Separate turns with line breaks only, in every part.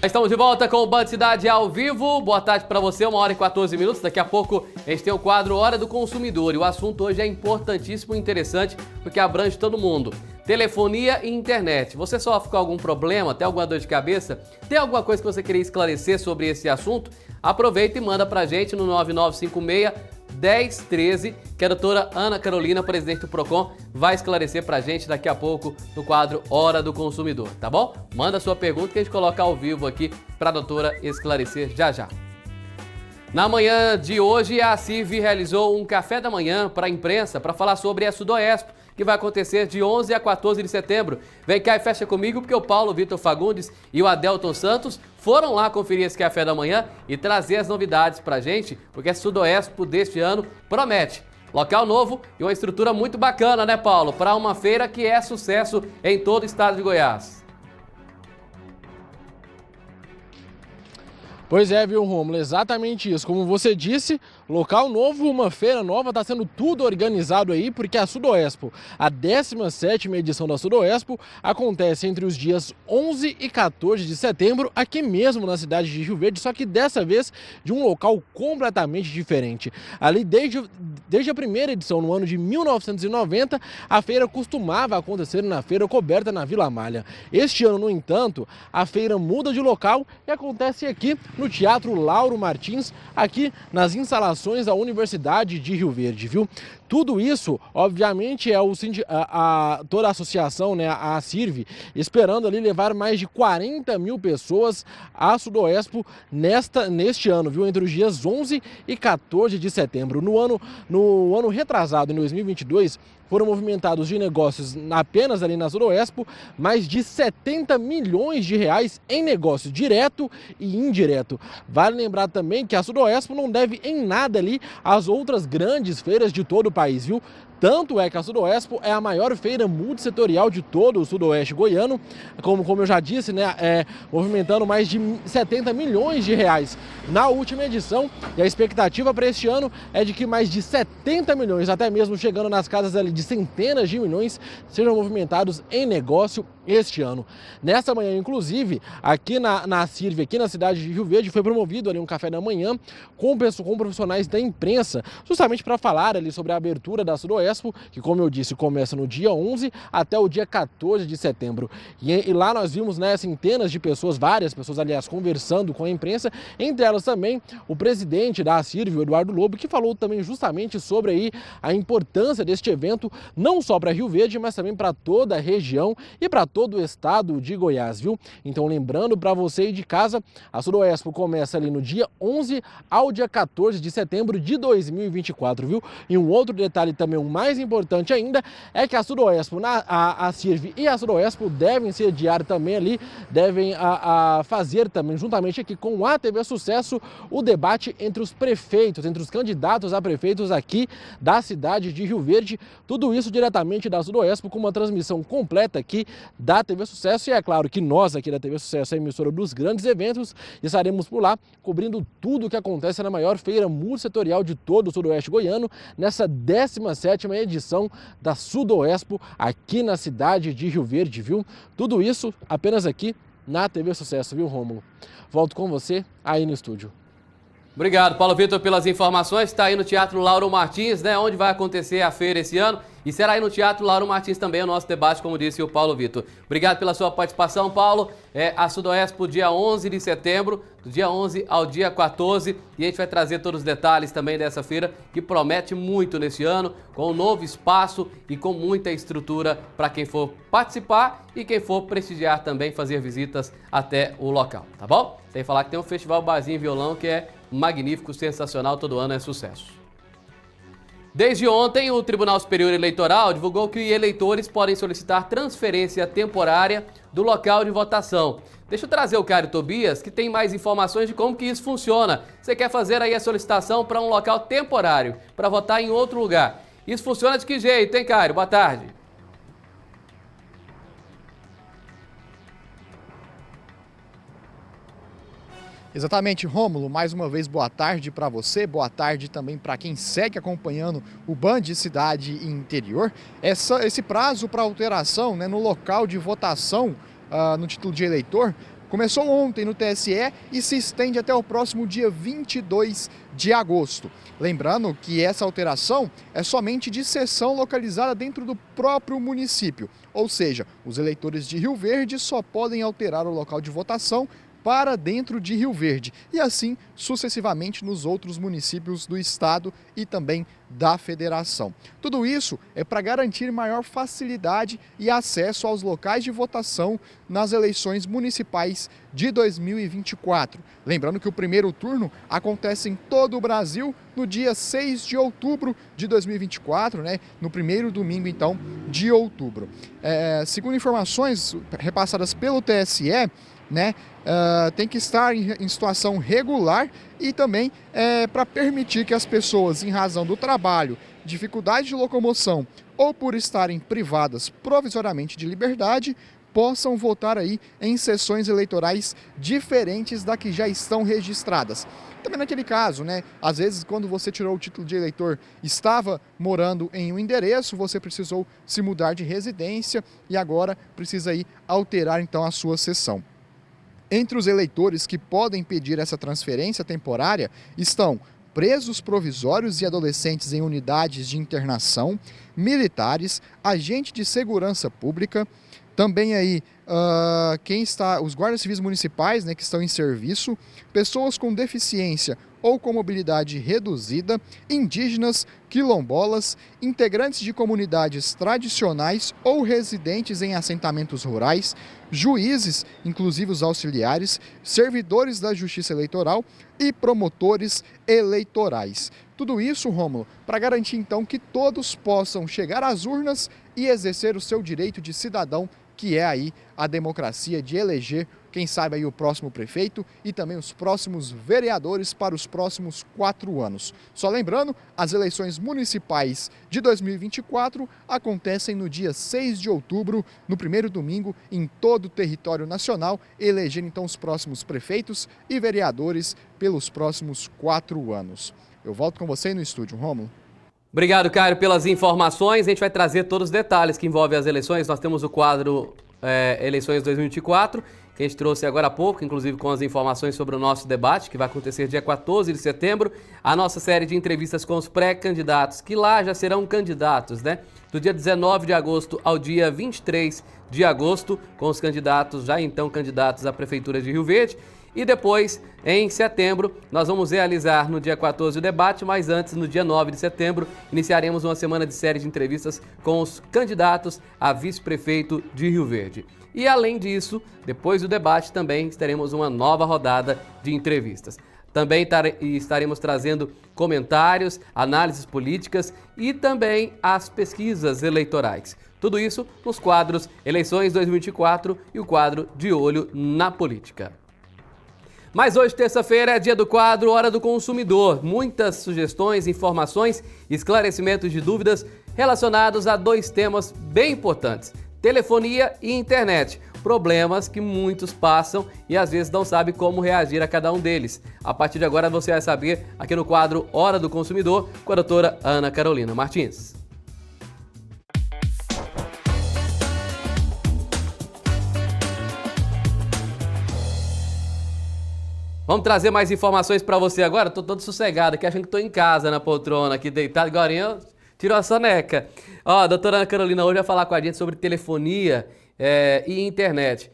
Estamos de volta com o Band Cidade ao vivo. Boa tarde para você, 1h14. Daqui a pouco a gente tem o quadro Hora do Consumidor. E o assunto hoje é importantíssimo e interessante porque abrange todo mundo. Telefonia e internet. Você sofre com algum problema, tem alguma dor de cabeça? Tem alguma coisa que você queria esclarecer sobre esse assunto? Aproveita e manda pra gente no 9956-1013, que a doutora Ana Carolina, presidente do Procon, vai esclarecer pra gente daqui a pouco no quadro Hora do Consumidor, tá bom? Manda sua pergunta que a gente coloca ao vivo aqui pra doutora esclarecer já já. Na manhã de hoje, a CIRV realizou um café da manhã para a imprensa para falar sobre a Sudoespo, que vai acontecer de 11 a 14 de setembro. Vem cá e fecha comigo, porque o Paulo Vitor Fagundes e o Adelton Santos foram lá conferir esse café da manhã e trazer as novidades para a gente, porque a Sudoespo deste ano promete. Local novo e uma estrutura muito bacana, né, Paulo? Para uma feira que é sucesso em todo o estado de Goiás.
Pois é, viu, Rômulo? Exatamente isso. Como você disse, local novo, uma feira nova, está sendo tudo organizado aí, porque a Sudoespo, a 17ª edição da Sudoespo, acontece entre os dias 11 e 14 de setembro, aqui mesmo na cidade de Rio Verde, só que dessa vez de um local completamente diferente. Ali, desde a primeira edição, no ano de 1990, a feira costumava acontecer na feira coberta na Vila Malha. Este ano, no entanto, a feira muda de local e acontece aqui no Teatro Lauro Martins, aqui nas instalações da Universidade de Rio Verde, viu? Tudo isso, obviamente, é toda a associação, né, a CIRV, esperando ali levar mais de 40 mil pessoas à Sudoespo neste ano, viu? Entre os dias 11 e 14 de setembro. No ano retrasado, em 2022, foram movimentados de negócios apenas ali na Sudoespo mais de 70 milhões de reais em negócio direto e indireto. Vale lembrar também que a Sudoespo não deve em nada ali às outras grandes feiras de todo o país, viu? Tanto é que a Sudoespo é a maior feira multissetorial de todo o sudoeste goiano, como eu já disse, né, movimentando mais de 70 milhões de reais na última edição, e a expectativa para este ano é de que mais de 70 milhões, até mesmo chegando nas casas ali de centenas de milhões, sejam movimentados em negócio este ano. Nessa manhã, inclusive, aqui na CIRV, aqui na cidade de Rio Verde, foi promovido ali um café da manhã com profissionais da imprensa, justamente para falar ali sobre a abertura da Sudoespo, que, como eu disse, começa no dia 11 até o dia 14 de setembro. E lá nós vimos, né, centenas de pessoas, várias pessoas, aliás, conversando com a imprensa, entre elas também o presidente da CIRV, o Eduardo Lobo, que falou também justamente sobre aí a importância deste evento, não só para Rio Verde, mas também para toda a região e para todo o estado de Goiás, viu? Então, lembrando para você aí de casa, a Sudoespo começa ali no dia 11 ao dia 14 de setembro de 2024, viu? E um outro detalhe também, o mais importante ainda, é que a Sudoespo, a CIRV e a Sudoespo devem sediar também ali, devem fazer também, juntamente aqui com a TV Sucesso, o debate entre os prefeitos, entre os candidatos a prefeitos aqui da cidade de Rio Verde, tudo isso diretamente da Sudoespo, com uma transmissão completa aqui da TV Sucesso. E é claro que nós aqui da TV Sucesso, a emissora dos grandes eventos, estaremos por lá cobrindo tudo o que acontece na maior feira multissetorial de todo o sudoeste goiano, nessa 17ª edição da Sudoespo, aqui na cidade de Rio Verde, viu? Tudo isso apenas aqui na TV Sucesso, viu, Rômulo? Volto com você aí no estúdio.
Obrigado, Paulo Vitor, pelas informações. Está aí no Teatro Lauro Martins, né, onde vai acontecer a feira esse ano. E será aí no Teatro Lauro Martins também o nosso debate, como disse o Paulo Vitor. Obrigado pela sua participação, Paulo. A Sudoespo, dia 11 de setembro, do dia 11 ao dia 14. E a gente vai trazer todos os detalhes também dessa feira, que promete muito nesse ano, com um novo espaço e com muita estrutura para quem for participar e quem for prestigiar também, fazer visitas até o local, tá bom? Sem falar que tem um festival Barzinho e Violão, que é magnífico, sensacional, todo ano é sucesso. Desde ontem, o Tribunal Superior Eleitoral divulgou que eleitores podem solicitar transferência temporária do local de votação. Deixa eu trazer o Caio Tobias, que tem mais informações de como que isso funciona. Você quer fazer aí a solicitação para um local temporário, para votar em outro lugar. Isso funciona de que jeito, hein, Caio? Boa tarde.
Exatamente, Rômulo, mais uma vez boa tarde para você, boa tarde também para quem segue acompanhando o Band Cidade e Interior. Esse prazo para alteração, né, no local de votação no título de eleitor Começou ontem no TSE e se estende até o próximo dia 22 de agosto. Lembrando que essa alteração é somente de sessão localizada dentro do próprio município, ou seja, os eleitores de Rio Verde só podem alterar o local de votação para dentro de Rio Verde e assim sucessivamente nos outros municípios do estado e também da federação. Tudo isso é para garantir maior facilidade e acesso aos locais de votação nas eleições municipais de 2024. Lembrando que o primeiro turno acontece em todo o Brasil no dia 6 de outubro de 2024, no primeiro domingo então de outubro. Segundo informações repassadas pelo TSE, tem que estar em situação regular e também para permitir que as pessoas, em razão do trabalho, dificuldade de locomoção ou por estarem privadas provisoriamente de liberdade, possam votar aí em sessões eleitorais diferentes da que já estão registradas. Também naquele caso, às vezes quando você tirou o título de eleitor, estava morando em um endereço, você precisou se mudar de residência e agora precisa aí alterar então a sua sessão. Entre os eleitores que podem pedir essa transferência temporária estão presos provisórios e adolescentes em unidades de internação, militares, agente de segurança pública, também aí os guardas civis municipais, que estão em serviço, pessoas com deficiência ou com mobilidade reduzida, indígenas, quilombolas, integrantes de comunidades tradicionais ou residentes em assentamentos rurais, juízes, inclusive os auxiliares, servidores da Justiça Eleitoral e promotores eleitorais. Tudo isso, Rômulo, para garantir então que todos possam chegar às urnas e exercer o seu direito de cidadão, que é aí a democracia de eleger, quem sabe aí o próximo prefeito e também os próximos vereadores para os próximos 4 anos. Só lembrando, as eleições municipais de 2024 acontecem no dia 6 de outubro, no primeiro domingo, em todo o território nacional, elegendo então os próximos prefeitos e vereadores pelos próximos 4 anos. Eu volto com você no estúdio, Rômulo.
Obrigado, Caio, pelas informações. A gente vai trazer todos os detalhes que envolvem as eleições. Nós temos o quadro Eleições 2024, que a gente trouxe agora há pouco, inclusive com as informações sobre o nosso debate, que vai acontecer dia 14 de setembro. A nossa série de entrevistas com os pré-candidatos, que lá já serão candidatos, do dia 19 de agosto ao dia 23 de agosto, com os candidatos, já então candidatos à Prefeitura de Rio Verde. E depois, em setembro, nós vamos realizar no dia 14 o debate, mas antes, no dia 9 de setembro, iniciaremos uma semana de série de entrevistas com os candidatos a vice-prefeito de Rio Verde. E além disso, depois do debate também teremos uma nova rodada de entrevistas. Também estaremos trazendo comentários, análises políticas e também as pesquisas eleitorais. Tudo isso nos quadros Eleições 2024 e o quadro De Olho na Política. Mas hoje, terça-feira, é dia do quadro Hora do Consumidor. Muitas sugestões, informações e esclarecimentos de dúvidas relacionados a 2 temas bem importantes: telefonia e internet. Problemas que muitos passam e às vezes não sabem como reagir a cada um deles. A partir de agora você vai saber aqui no quadro Hora do Consumidor com a doutora Ana Carolina Martins. Vamos trazer mais informações para você agora. Tô todo sossegado aqui, achando que tô em casa na poltrona, aqui deitado. Agora eu tirou a soneca. A doutora Ana Carolina hoje vai falar com a gente sobre telefonia e internet.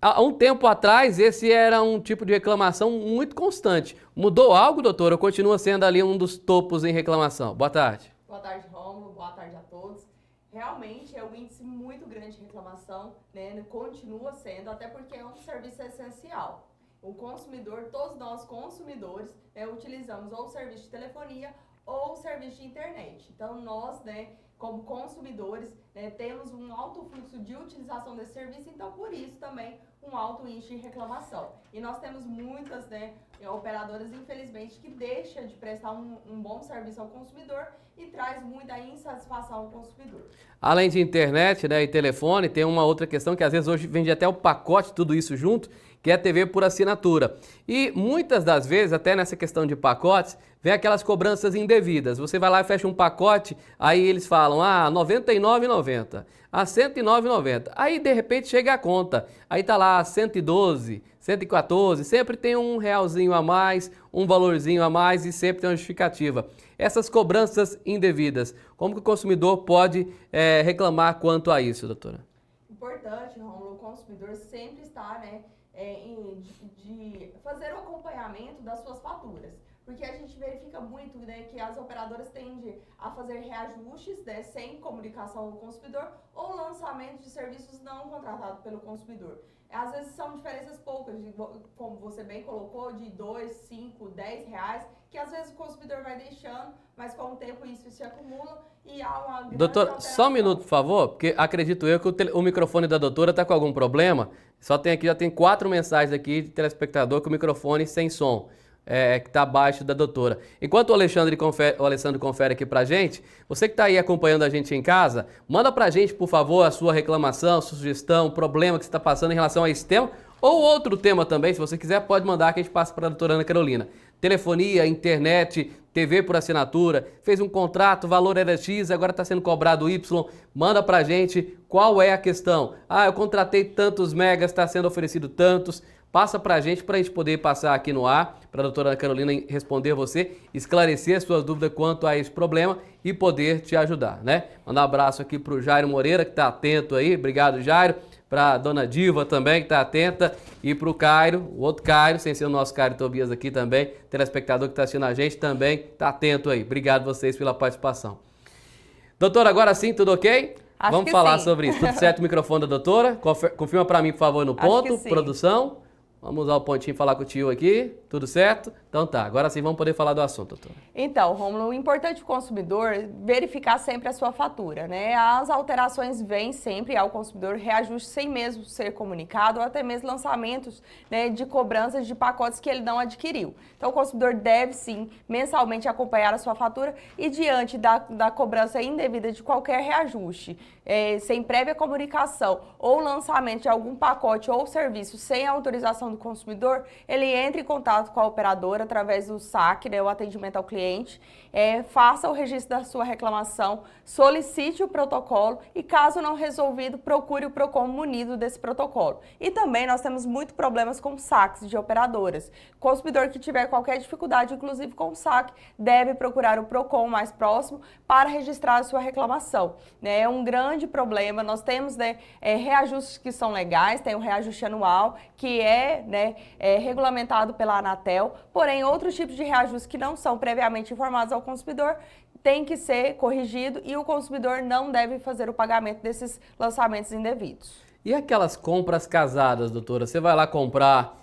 Há um tempo atrás, esse era um tipo de reclamação muito constante. Mudou algo, doutora, ou continua sendo ali um dos topos em reclamação? Boa tarde.
Boa tarde, Rômulo. Boa tarde a todos. Realmente é um índice muito grande de reclamação, continua sendo, até porque é um serviço essencial. O consumidor, todos nós consumidores, utilizamos ou o serviço de telefonia ou o serviço de internet. Então nós, como consumidores, temos um alto fluxo de utilização desse serviço, então por isso também um alto índice de reclamação. E nós temos muitas operadoras, infelizmente, que deixam de prestar um bom serviço ao consumidor e traz muita insatisfação ao consumidor.
Além de internet e telefone, tem uma outra questão que às vezes hoje vende até o pacote, tudo isso junto, que é TV por assinatura. E muitas das vezes, até nessa questão de pacotes, vem aquelas cobranças indevidas. Você vai lá e fecha um pacote, aí eles falam, R$ 99,90, R$ 109,90. Aí, de repente, chega a conta. Aí tá lá 112, 114, sempre tem um realzinho a mais, um valorzinho a mais e sempre tem uma justificativa. Essas cobranças indevidas, como que o consumidor pode reclamar quanto a isso, doutora?
Importante, Rômulo, o consumidor sempre está, de fazer o acompanhamento das suas faturas. Porque a gente verifica muito, que as operadoras tendem a fazer reajustes, sem comunicação ao consumidor ou lançamento de serviços não contratados pelo consumidor. Às vezes são diferenças poucas, como você bem colocou, de 2, 5, 10 reais, que às vezes o consumidor vai deixando, mas com o tempo isso se acumula e há uma grande
Doutor,
alteração.
só um minuto, por favor, porque acredito eu que o microfone da doutora está com algum problema. Já tem 4 mensagens aqui de telespectador com o microfone sem som. Que está abaixo da doutora. Enquanto o Alexandre confere aqui pra gente, você que está aí acompanhando a gente em casa, manda pra gente, por favor, a sua reclamação, sua sugestão, problema que você está passando em relação a esse tema, ou outro tema também, se você quiser, pode mandar que a gente passa para a doutora Ana Carolina. Telefonia, internet, TV por assinatura, fez um contrato, valor era X, agora está sendo cobrado Y, manda pra gente qual é a questão. Eu contratei tantos megas, está sendo oferecido tantos. Passa pra gente poder passar aqui no ar, para a doutora Ana Carolina responder você, esclarecer as suas dúvidas quanto a esse problema e poder te ajudar, né? Mandar um abraço aqui pro Jairo Moreira, que está atento aí, obrigado Jairo, para a dona Diva também, que está atenta, e pro Cairo, o outro Cairo, sem ser o nosso Cairo Tobias aqui também, telespectador que está assistindo a gente também, está atento aí. Obrigado vocês pela participação. Doutora, agora sim, tudo ok? Vamos falar sobre isso. Tudo certo o microfone da doutora? Confirma para mim, por favor, no ponto, produção. Vamos usar o pontinho e falar com o tio aqui, tudo certo? Então tá, agora sim vamos poder falar do assunto, doutora.
Então, Rômulo, o importante para o consumidor verificar sempre a sua fatura, né? As alterações vêm sempre ao consumidor, reajuste sem mesmo ser comunicado, ou até mesmo lançamentos, de cobranças de pacotes que ele não adquiriu. Então, o consumidor deve sim, mensalmente, acompanhar a sua fatura e diante da cobrança indevida de qualquer reajuste, sem prévia comunicação ou lançamento de algum pacote ou serviço sem autorização do consumidor, ele entra em contato com a operadora através do SAC, o atendimento ao cliente, faça o registro da sua reclamação, solicite o protocolo e, caso não resolvido, procure o PROCON munido desse protocolo. E também nós temos muitos problemas com saques de operadoras. O consumidor que tiver qualquer dificuldade, inclusive com o saque, deve procurar o PROCON mais próximo para registrar a sua reclamação. É um grande problema. Nós temos reajustes que são legais, tem o reajuste anual, que é regulamentado pela Anatel, porém outros tipos de reajustes que não são previamente informados ao consumidor tem que ser corrigido e o consumidor não deve fazer o pagamento desses lançamentos indevidos.
E aquelas compras casadas, doutora? Você vai lá comprar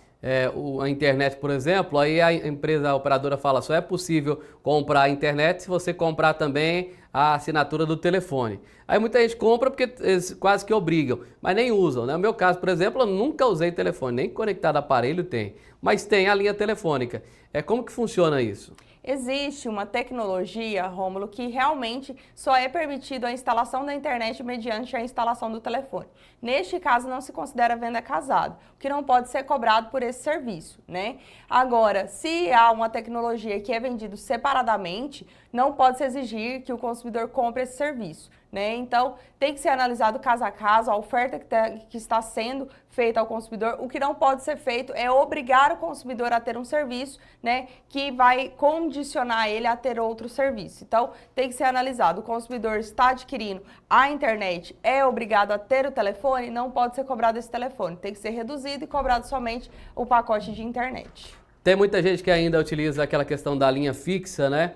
a internet, por exemplo, aí a operadora fala, só é possível comprar a internet se você comprar também a assinatura do telefone. Aí muita gente compra porque eles quase que obrigam, mas nem usam, né? No meu caso, por exemplo, eu nunca usei telefone, nem conectado a aparelho tem, mas tem a linha telefônica. Como que funciona isso?
Existe uma tecnologia, Rômulo, que realmente só é permitido a instalação da internet mediante a instalação do telefone. Neste caso, não se considera venda casada, o que não pode ser cobrado por esse serviço, né? Agora, se há uma tecnologia que é vendida separadamente, não pode se exigir que o consumidor compre esse serviço, né? Então, tem que ser analisado caso a caso, a oferta que está sendo feita ao consumidor. O que não pode ser feito é obrigar o consumidor a ter um serviço, que vai condicionar ele a ter outro serviço. Então, tem que ser analisado. O consumidor está adquirindo a internet, é obrigado a ter o telefone, não pode ser cobrado esse telefone. Tem que ser reduzido e cobrado somente o pacote de internet.
Tem muita gente que ainda utiliza aquela questão da linha fixa, né?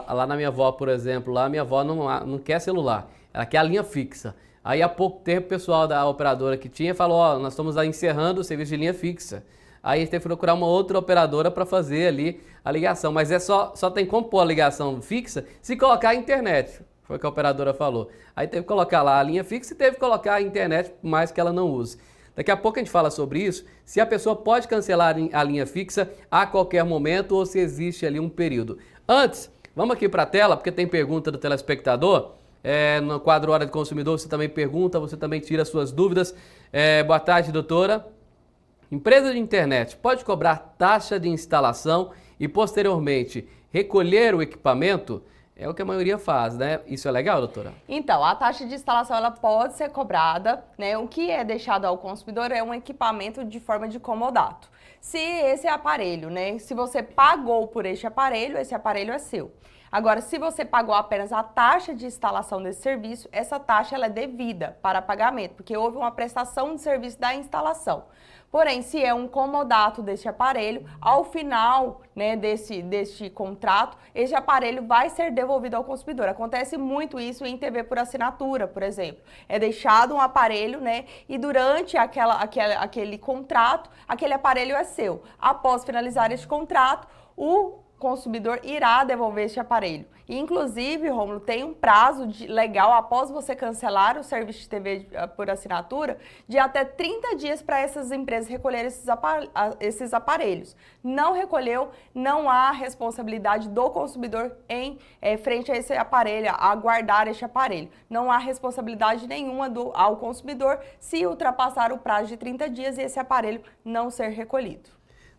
Lá na minha avó, por exemplo, lá a minha avó não quer celular, ela quer a linha fixa. Aí há pouco tempo o pessoal da operadora que tinha falou, nós estamos encerrando o serviço de linha fixa. Aí a gente teve que procurar uma outra operadora para fazer ali a ligação, mas só tem como pôr a ligação fixa se colocar a internet, foi o que a operadora falou. Aí teve que colocar lá a linha fixa e teve que colocar a internet, por mais que ela não use. Daqui a pouco a gente fala sobre isso, se a pessoa pode cancelar a linha fixa a qualquer momento ou se existe ali um período. Antes, vamos aqui para a tela, porque tem pergunta do telespectador. No quadro Hora do Consumidor você também pergunta, você também tira suas dúvidas. Boa tarde, doutora. Empresa de internet pode cobrar taxa de instalação e, posteriormente, recolher o equipamento? É o que a maioria faz, né? Isso é legal, doutora?
Então, a taxa de instalação ela pode ser cobrada, né? O que é deixado ao consumidor é um equipamento de forma de comodato. Se esse aparelho, né? Se você pagou por esse aparelho é seu. Agora, se você pagou apenas a taxa de instalação desse serviço, essa taxa ela é devida para pagamento, porque houve uma prestação de serviço da instalação. Porém, se é um comodato deste aparelho, ao final, né, deste contrato, esse aparelho vai ser devolvido ao consumidor. Acontece muito isso em TV por assinatura, por exemplo. É deixado um aparelho, né, e durante aquele contrato, aquele aparelho é seu. Após finalizar este contrato, o consumidor irá devolver este aparelho. E, inclusive, Rômulo, tem um prazo legal após você cancelar o serviço de TV por assinatura de até 30 dias para essas empresas recolherem esses aparelhos. Não recolheu, não há responsabilidade do consumidor em frente a esse aparelho, a guardar este aparelho. Não há responsabilidade nenhuma ao consumidor se ultrapassar o prazo de 30 dias e esse aparelho não ser recolhido.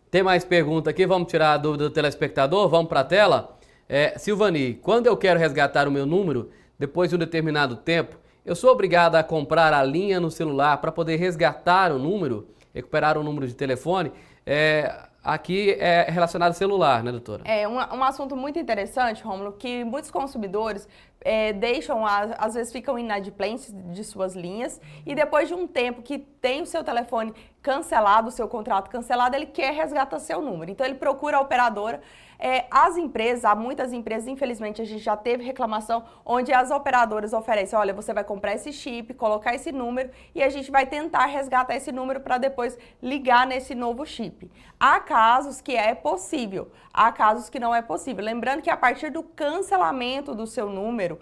Tem mais pergunta aqui, vamos tirar a dúvida do telespectador, vamos para a tela. Silvani, quando eu quero resgatar o meu número, depois de um determinado tempo, eu sou obrigada a comprar a linha no celular para poder resgatar o número, recuperar o número de telefone? Aqui é relacionado ao celular, né, doutora?
É um assunto muito interessante, Rômulo, que muitos consumidores deixam, às vezes ficam inadimplentes de suas linhas e depois de um tempo que tem o seu telefone cancelado, o seu contrato cancelado, ele quer resgatar seu número. Então ele procura a operadora. Há muitas empresas, infelizmente a gente já teve reclamação, onde as operadoras oferecem, olha, você vai comprar esse chip, colocar esse número e a gente vai tentar resgatar esse número para depois ligar nesse novo chip. Há casos que é possível, há casos que não é possível. Lembrando que a partir do cancelamento do seu número,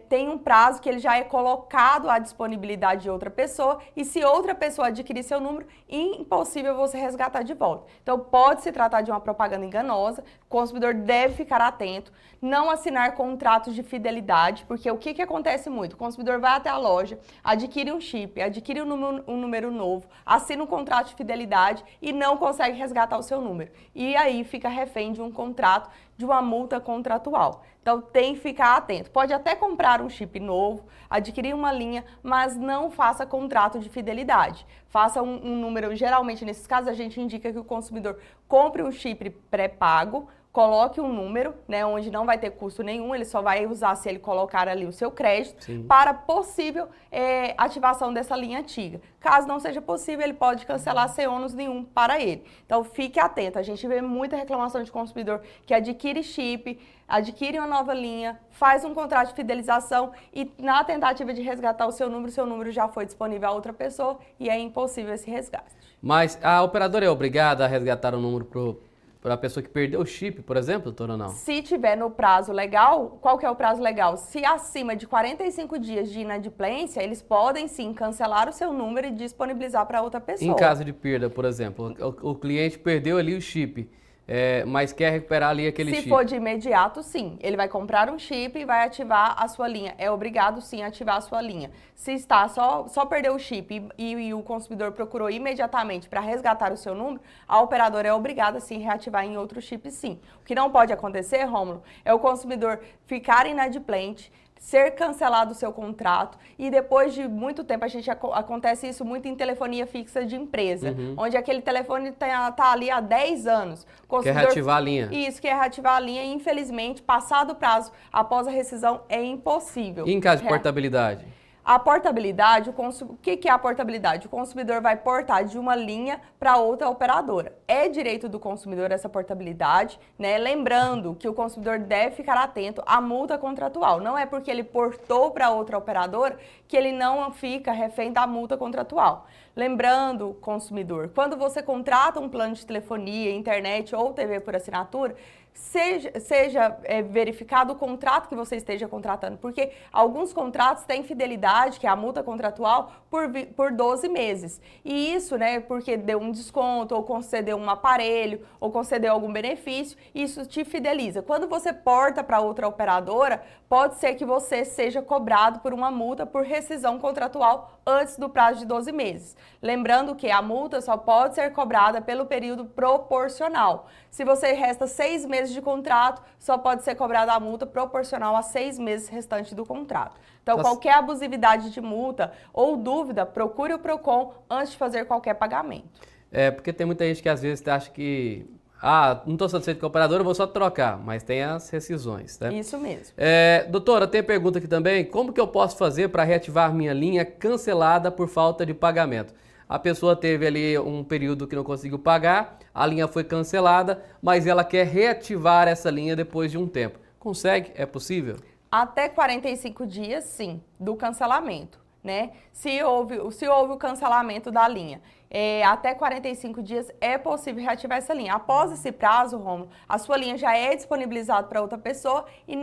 tem um prazo que ele já é colocado à disponibilidade de outra pessoa e se outra pessoa adquirir seu número, impossível você resgatar de volta. Então pode se tratar de uma propaganda enganosa, o consumidor deve ficar atento, não assinar contratos de fidelidade, porque o que acontece muito? O consumidor vai até a loja, adquire um chip, adquire um número novo, assina um contrato de fidelidade e não consegue resgatar o seu número. E aí fica refém de um contrato, de uma multa contratual. Então tem que ficar atento. Pode até comprar um chip novo, adquirir uma linha, mas não faça contrato de fidelidade. Faça um número, geralmente nesses casos a gente indica que o consumidor compre um chip pré-pago, coloque um número, né, onde não vai ter custo nenhum, ele só vai usar se ele colocar ali o seu crédito. Sim. Para possível ativação dessa linha antiga. Caso não seja possível, ele pode cancelar sem ônus nenhum para ele. Então fique atento, a gente vê muita reclamação de consumidor que adquire chip, adquire uma nova linha, faz um contrato de fidelização e na tentativa de resgatar o seu número já foi disponível a outra pessoa e é impossível esse resgate.
Mas a operadora é obrigada a resgatar o número para a pessoa que perdeu o chip, por exemplo, doutora, ou não?
Se tiver no prazo legal, qual que é o prazo legal? Se acima de 45 dias de inadimplência, eles podem sim cancelar o seu número e disponibilizar para outra pessoa.
Em caso de perda, por exemplo, o cliente perdeu ali o chip, mas quer recuperar ali aquele chip.
Se for de imediato, sim. Ele vai comprar um chip e vai ativar a sua linha. É obrigado, sim, a ativar a sua linha. Se está só perdeu o chip e o consumidor procurou imediatamente para resgatar o seu número, a operadora é obrigada, sim, a reativar em outro chip, sim. O que não pode acontecer, Rômulo, é o consumidor ficar inadimplente, ser cancelado o seu contrato e depois de muito tempo, acontece isso muito em telefonia fixa de empresa, onde aquele telefone tá ali há 10 anos.
Quer reativar a linha.
Isso, quer reativar a linha e infelizmente, passado o prazo, após a rescisão, é impossível.
E em caso de portabilidade?
A portabilidade, o que é a portabilidade? O consumidor vai portar de uma linha para outra operadora. É direito do consumidor essa portabilidade, né? Lembrando que o consumidor deve ficar atento à multa contratual. Não é porque ele portou para outra operadora que ele não fica refém da multa contratual. Lembrando, consumidor, quando você contrata um plano de telefonia, internet ou TV por assinatura, seja verificado o contrato que você esteja contratando, porque alguns contratos têm fidelidade, que é a multa contratual, por 12 meses. E isso, né, porque deu um desconto, ou concedeu um aparelho, ou concedeu algum benefício, isso te fideliza. Quando você porta para outra operadora, pode ser que você seja cobrado por uma multa por rescisão contratual antes do prazo de 12 meses. Lembrando que a multa só pode ser cobrada pelo período proporcional. Se você resta 6 meses de contrato, só pode ser cobrada a multa proporcional a 6 meses restantes do contrato. Então, qualquer abusividade de multa ou dúvida, procure o PROCON antes de fazer qualquer pagamento.
Porque tem muita gente que às vezes acha que não estou satisfeito com a operadora, eu vou só trocar, mas tem as rescisões, né?
Isso mesmo.
Doutora, tem pergunta aqui também, como que eu posso fazer para reativar minha linha cancelada por falta de pagamento? A pessoa teve ali um período que não conseguiu pagar, a linha foi cancelada, mas ela quer reativar essa linha depois de um tempo. Consegue? É possível?
Até 45 dias, sim, do cancelamento, né? Se houve o cancelamento da linha, até 45 dias é possível reativar essa linha. Após esse prazo, Rômulo, a sua linha já é disponibilizada para outra pessoa e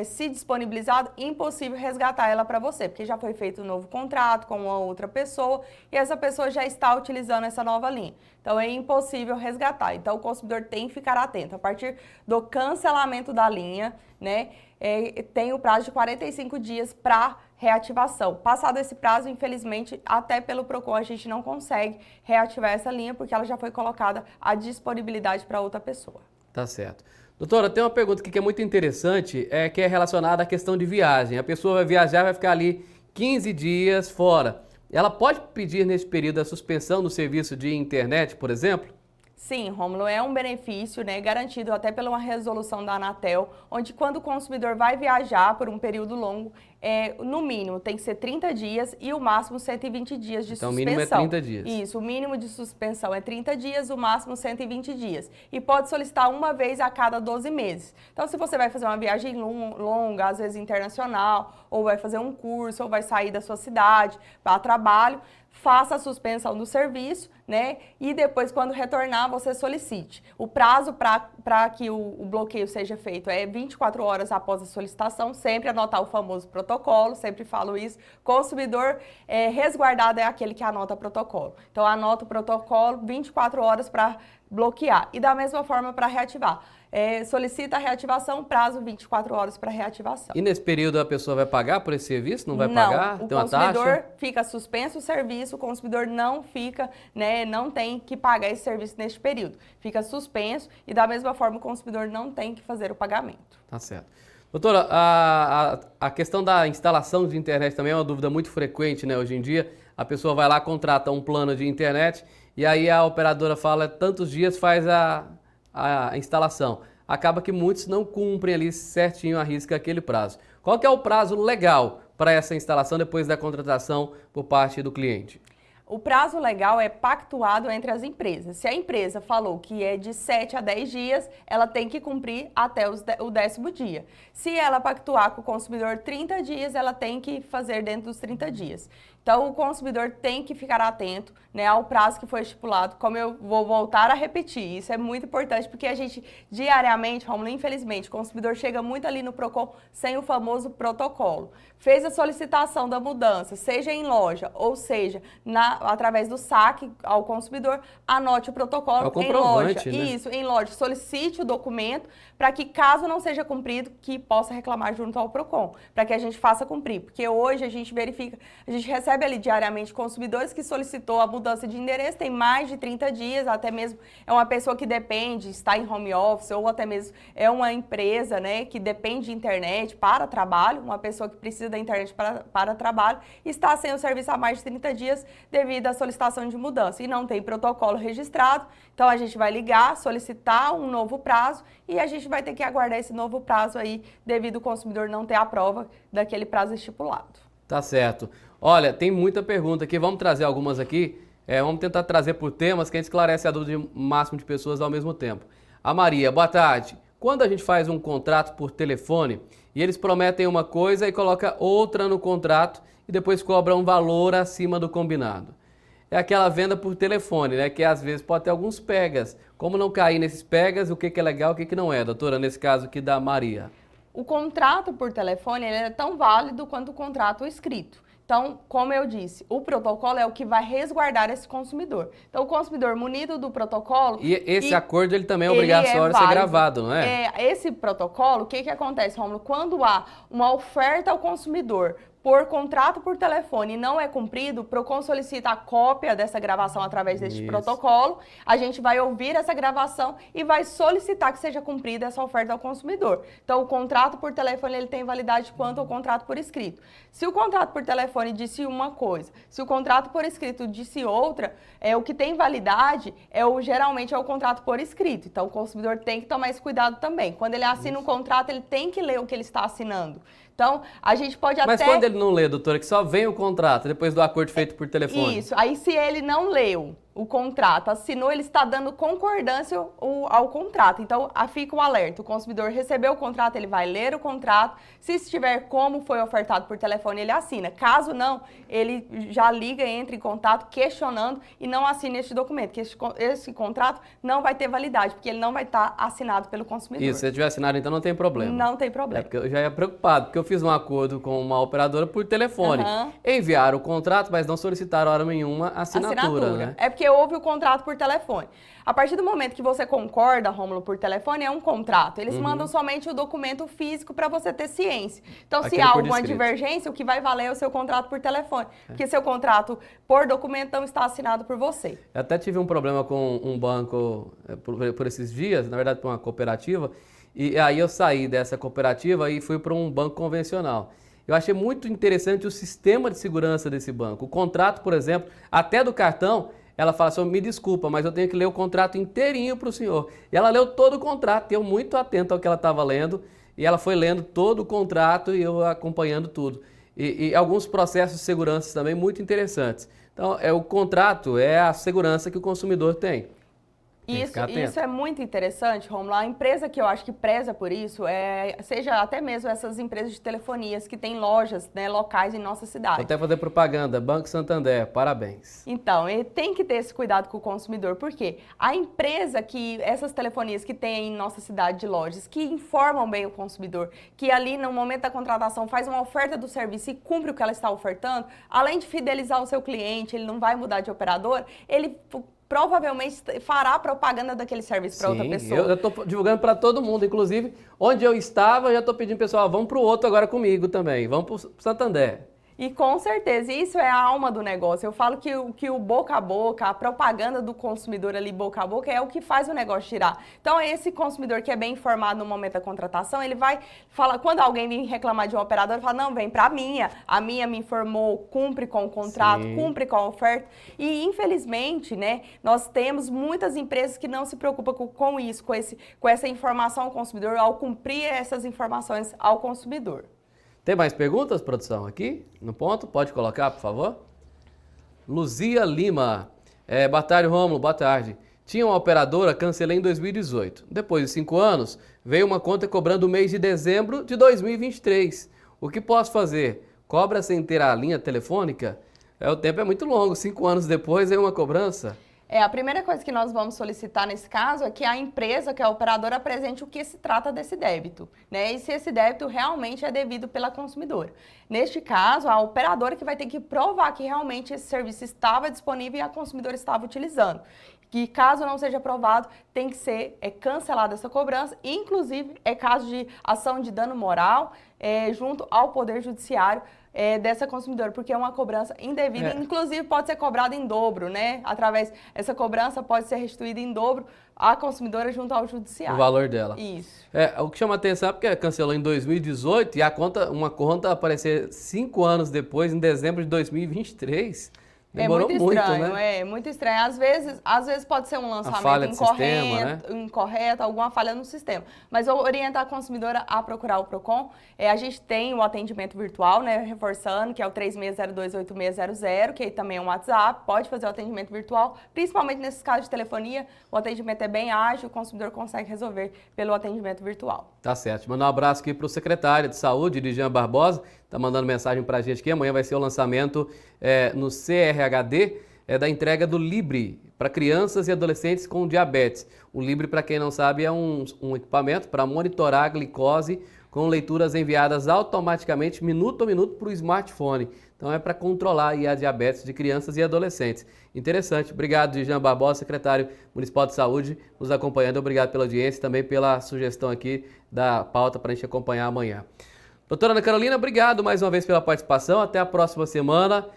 se disponibilizado, impossível resgatar ela para você, porque já foi feito um novo contrato com uma outra pessoa e essa pessoa já está utilizando essa nova linha. Então, é impossível resgatar. Então, o consumidor tem que ficar atento. A partir do cancelamento da linha, né, tem o prazo de 45 dias para reativação. Passado esse prazo, infelizmente, até pelo PROCON a gente não consegue reativar essa linha porque ela já foi colocada à disponibilidade para outra pessoa.
Tá certo. Doutora, tem uma pergunta aqui que é muito interessante, que é relacionada à questão de viagem. A pessoa vai viajar, vai ficar ali 15 dias fora. Ela pode pedir nesse período a suspensão do serviço de internet, por exemplo?
Sim, Rômulo, é um benefício, né, garantido até pela uma resolução da Anatel, onde quando o consumidor vai viajar por um período longo, no mínimo tem que ser 30 dias e o máximo 120 dias de suspensão.
Então o mínimo é 30 dias.
Isso, o mínimo de suspensão é 30 dias, o máximo 120 dias. E pode solicitar uma vez a cada 12 meses. Então se você vai fazer uma viagem longa, às vezes internacional, ou vai fazer um curso, ou vai sair da sua cidade para trabalho, faça a suspensão do serviço, né? E depois, quando retornar, você solicite. O prazo para que o bloqueio seja feito é 24 horas após a solicitação, sempre anotar o famoso protocolo, sempre falo isso. Consumidor resguardado é aquele que anota protocolo. Então, anota o protocolo 24 horas para bloquear. E da mesma forma para reativar. Solicita a reativação, prazo 24 horas para reativação.
E nesse período a pessoa vai pagar por esse serviço? Não vai pagar? Tem uma taxa?
O consumidor fica suspenso o serviço, o consumidor não fica, né, não tem que pagar esse serviço neste período. Fica suspenso e da mesma forma o consumidor não tem que fazer o pagamento.
Tá certo. Doutora, a questão da instalação de internet também é uma dúvida muito frequente, né, hoje em dia. A pessoa vai lá, contrata um plano de internet e aí a operadora fala tantos dias faz a instalação. Acaba que muitos não cumprem ali certinho à risca aquele prazo. Qual que é o prazo legal para essa instalação depois da contratação por parte do cliente?
O prazo legal é pactuado entre as empresas. Se a empresa falou que é de 7 a 10 dias, ela tem que cumprir até o 10º dia. Se ela pactuar com o consumidor 30 dias, ela tem que fazer dentro dos 30 dias. Então, o consumidor tem que ficar atento, né, ao prazo que foi estipulado, como eu vou voltar a repetir. Isso é muito importante, porque a gente, diariamente, Rômulo, infelizmente, o consumidor chega muito ali no PROCON sem o famoso protocolo. Fez a solicitação da mudança, seja em loja, ou seja, através do saque ao consumidor, anote o protocolo em loja.
Né?
Isso, em loja. Solicite o documento para que, caso não seja cumprido, que possa reclamar junto ao PROCON, para que a gente faça cumprir. Porque hoje a gente verifica, a gente recebe ali diariamente consumidores que solicitou a mudança de endereço, tem mais de 30 dias, até mesmo é uma pessoa que depende, está em home office, ou até mesmo é uma empresa, né, que depende de internet para trabalho, uma pessoa que precisa da internet para trabalho, está sem o serviço há mais de 30 dias devido à solicitação de mudança e não tem protocolo registrado. Então a gente vai ligar, solicitar um novo prazo e a gente vai ter que aguardar esse novo prazo aí devido ao consumidor não ter a prova daquele prazo estipulado.
Tá certo. Olha, tem muita pergunta aqui, vamos trazer algumas aqui. Vamos tentar trazer por temas que a gente esclarece a dúvida de máximo de pessoas ao mesmo tempo. A Maria, boa tarde. Quando a gente faz um contrato por telefone e eles prometem uma coisa e coloca outra no contrato e depois cobram um valor acima do combinado, é aquela venda por telefone, né? Que às vezes pode ter alguns pegas. Como não cair nesses pegas, o que é legal, o que não é, doutora, nesse caso aqui da Maria?
O contrato por telefone ele é tão válido quanto o contrato escrito. Então, como eu disse, o protocolo é o que vai resguardar esse consumidor. Então, o consumidor munido do protocolo...
E esse acordo ele também é obrigatório ser gravado, não é?
Esse protocolo, o que acontece, Rômulo? Quando há uma oferta ao consumidor por contrato por telefone e não é cumprido, o PROCON solicita a cópia dessa gravação através deste protocolo, a gente vai ouvir essa gravação e vai solicitar que seja cumprida essa oferta ao consumidor. Então, o contrato por telefone ele tem validade quanto ao contrato por escrito. Se o contrato por telefone disse uma coisa, se o contrato por escrito disse outra, o que tem validade geralmente é o contrato por escrito. Então, o consumidor tem que tomar esse cuidado também. Quando ele assina um contrato, ele tem que ler o que ele está assinando. Então, a gente pode
Mas quando ele não lê, doutora, que só vem o contrato depois do acordo feito por telefone?
Isso. Aí, se ele não leu o contrato, assinou, ele está dando concordância ao contrato. Então, fica o alerta. O consumidor recebeu o contrato, ele vai ler o contrato. Se estiver como foi ofertado por telefone, ele assina. Caso não, ele já liga, entra em contato questionando e não assina este documento, que esse contrato não vai ter validade, porque ele não vai estar assinado pelo consumidor.
Isso, se ele tiver assinado, então não tem problema.
Não tem problema.
Porque eu já ia preocupado, porque eu fiz um acordo com uma operadora por telefone. Enviaram o contrato, mas não solicitaram hora nenhuma assinatura. Né?
É porque houve o contrato por telefone. A partir do momento que você concorda, Rômulo, por telefone, é um contrato. Eles mandam somente o documento físico para você ter ciência. Então, se há alguma divergência, o que vai valer é o seu contrato por telefone. Porque seu contrato por documento não está assinado por você.
Eu até tive um problema com um banco por esses dias, na verdade, por uma cooperativa. E aí eu saí dessa cooperativa e fui para um banco convencional. Eu achei muito interessante o sistema de segurança desse banco. O contrato, por exemplo, até do cartão, ela fala assim, me desculpa, mas eu tenho que ler o contrato inteirinho para o senhor. E ela leu todo o contrato, eu muito atento ao que ela estava lendo, e ela foi lendo todo o contrato e eu acompanhando tudo. E alguns processos de segurança também muito interessantes. Então, o contrato é a segurança que o consumidor tem.
Isso é muito interessante, Rômulo. A empresa que eu acho que preza por isso, seja até mesmo essas empresas de telefonias que têm lojas, né, locais em nossa cidade.
Vou até fazer propaganda, Banco Santander, parabéns.
Então, ele tem que ter esse cuidado com o consumidor, porque a empresa essas telefonias que tem em nossa cidade de lojas, que informam bem o consumidor, que ali no momento da contratação faz uma oferta do serviço e cumpre o que ela está ofertando, além de fidelizar o seu cliente, ele não vai mudar de operador, ele provavelmente fará propaganda daquele serviço para outra pessoa.
Eu estou divulgando para todo mundo, inclusive onde eu estava, eu já estou pedindo pessoal, vamos para o outro agora comigo também, vamos para o Santander.
E com certeza, isso é a alma do negócio. Eu falo que o boca a boca, a propaganda do consumidor ali boca a boca é o que faz o negócio girar. Então, esse consumidor que é bem informado no momento da contratação, ele vai falar, quando alguém vem reclamar de um operador, ele fala, não, vem para a minha me informou, cumpre com o contrato, cumpre com a oferta. E, infelizmente, né, nós temos muitas empresas que não se preocupam com isso, com essa informação ao consumidor, ao cumprir essas informações ao consumidor.
Tem mais perguntas, produção, aqui no ponto? Pode colocar, por favor. Luzia Lima. Boa tarde, Rômulo. Boa tarde. Tinha uma operadora, cancelei em 2018. Depois de 5 anos, veio uma conta cobrando o mês de dezembro de 2023. O que posso fazer? Cobra sem ter a linha telefônica? O tempo é muito longo. 5 anos depois, veio uma cobrança?
A primeira coisa que nós vamos solicitar nesse caso é que a empresa, que é a operadora, apresente o que se trata desse débito, né? E se esse débito realmente é devido pela consumidora. Neste caso, a operadora que vai ter que provar que realmente esse serviço estava disponível e a consumidora estava utilizando. Que caso não seja aprovado, tem que ser cancelada essa cobrança, inclusive é caso de ação de dano moral junto ao Poder Judiciário dessa consumidora, porque é uma cobrança indevida, inclusive pode ser cobrada em dobro, né? Essa cobrança pode ser restituída em dobro à consumidora junto ao Judiciário.
O valor dela.
Isso.
O que chama atenção é porque cancelou em 2018 e uma conta aparecer 5 anos depois, em dezembro de 2023. Demorou
muito estranho,
né?
É muito estranho. Às vezes pode ser um lançamento incorreto, alguma falha no sistema. Mas eu oriento a consumidora a procurar o PROCON. A gente tem o atendimento virtual, né? Reforçando, que é o 36028600, que aí também é um WhatsApp. Pode fazer o atendimento virtual, principalmente nesses casos de telefonia. O atendimento é bem ágil, o consumidor consegue resolver pelo atendimento virtual.
Tá certo. Mandar um abraço aqui para o secretário de Saúde, Dirijan Barbosa. Tá mandando mensagem para a gente que amanhã vai ser o lançamento no CRHD da entrega do Libre para crianças e adolescentes com diabetes. O Libre, para quem não sabe, é um equipamento para monitorar a glicose com leituras enviadas automaticamente, minuto a minuto, para o smartphone. Então é para controlar aí a diabetes de crianças e adolescentes. Interessante. Obrigado, Jean Barbosa, secretário municipal de saúde, nos acompanhando. Obrigado pela audiência e também pela sugestão aqui da pauta para a gente acompanhar amanhã. Doutora Ana Carolina, obrigado mais uma vez pela participação. Até a próxima semana.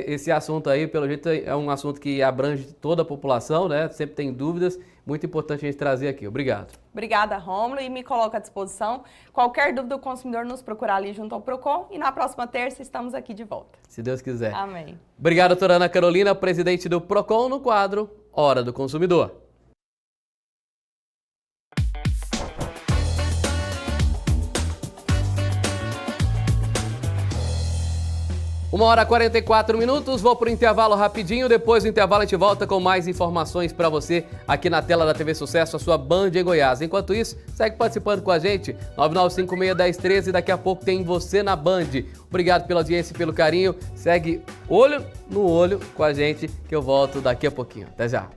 Esse assunto aí, pelo jeito, é um assunto que abrange toda a população, né? Sempre tem dúvidas. Muito importante a gente trazer aqui. Obrigado.
Obrigada, Rômulo, e me coloco à disposição. Qualquer dúvida do consumidor, nos procurar ali junto ao Procon. E na próxima terça estamos aqui de volta.
Se Deus quiser.
Amém.
Obrigado, doutora Ana Carolina, presidente do Procon, no quadro Hora do Consumidor. 1h44, vou para o intervalo rapidinho, depois do intervalo a gente volta com mais informações para você aqui na tela da TV Sucesso, a sua Band em Goiás. Enquanto isso, segue participando com a gente, 99561013, daqui a pouco tem Você na Band. Obrigado pela audiência e pelo carinho, segue olho no olho com a gente que eu volto daqui a pouquinho. Até já!